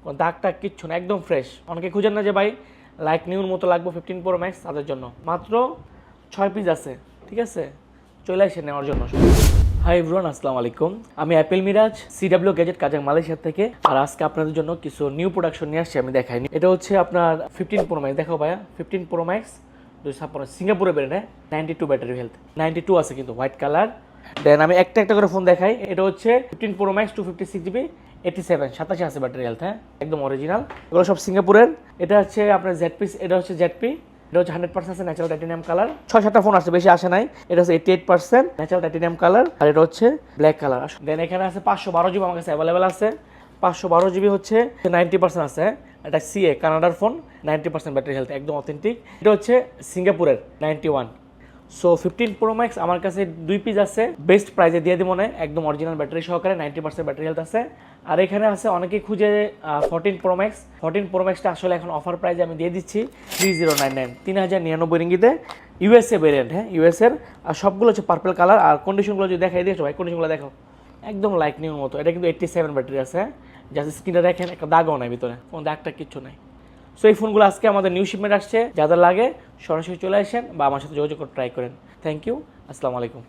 কোনো দাগ টাগ কিচ্ছু না, একদম ফ্রেশ। অনেকে খুঁজেন না যে ভাই লাইক নিউর মতো লাগবে 15 Pro Max, তাদের জন্য মাত্র 6 পিস আছে, ঠিক আছে, চলে আসে নেওয়ার জন্য। হাই এভরিওয়ান, আসসালামু আলাইকুম। আমি Apel Miraj, CW gadget Kajang Malaysia থেকে। আর আজকে আপনাদের জন্য কিছু নিউ প্রোডাকশন নিয়ে আসছি, আমি দেখাইনি। এটা হচ্ছে আপনার 15 Pro Max, দেখো ভাইয়া 15 Pro Max 256 সিঙ্গাপুরে ব্র্যান্ড, 92 ব্যাটারি হেলথ, 92 আছে কিন্তু হোয়াইট কালার। দেন আমি একটা একটা করে ফোন দেখাই। এটা হচ্ছে 15 Pro Max 256GB 87 87 আছে ব্যাটারি হেলথ, একদম অরিজিনাল। এগুলো সব সিঙ্গাপুরের। এটা হচ্ছে আপনার জেডপি, এটা হচ্ছে জেডপি, এটা হচ্ছে 100% আছে ন্যাচারাল টাইটেনিয়াম কালার। 6-7টা ফোন আছে, বেশি আসে নাই। এটা হচ্ছে 88% ন্যাচারাল টাইটেনিয়াম কালার, আর এটা হচ্ছে ব্ল্যাক কালার। দেন এখানে আছে 512GB আমার কাছে অ্যাভেলেবেল আছে। 512GB হচ্ছে 90% আছে। এটা সিএ কানাডার ফোন, 90% ব্যাটারি হেলথ, একদম অথেন্টিক। এটা হচ্ছে সিঙ্গাপুরের 91। সো 15 Pro Max আমার কাছে 2 পিস আছে, বেস্ট প্রাইসে দিয়ে দিব মনে, একদম অরিজিনাল ব্যাটারি সহকারে, 90% ব্যাটারি হেলথ আছে। আর এখানে আছে অনেকেই খুঁজে 14 Pro Max। 14 Pro Maxটা আসলে এখন অফার প্রাইসে আমি দিয়ে দিচ্ছি 3099, 3099 রিঙ্গিতে। ইউএসএ ভেরিয়েন্ট, হ্যাঁ ইউএসএর। আর সবগুলো হচ্ছে পার্পল কালার। আর কন্ডিশনগুলো যদি দেখাই দিয়েছো ভাই, কন্ডিশনগুলো দেখো একদম লাইক নিউর মতো। এটা কিন্তু 87 ব্যাটারি আছে, জাস্ট স্ক্রিনটা দেখেন, একটা দাগও নাই ভিতরে, কোনো দাগটা কিচ্ছু নাই। সো এই ফোনগুলো আজকে আমাদের নিউ শিপমেন্ট আসছে, যাদের লাগে সরাসরি চলে আসেন বা আমার সাথে যোগাযোগ করে ট্রাই করেন। থ্যাংক ইউ, আসসালামু আলাইকুম।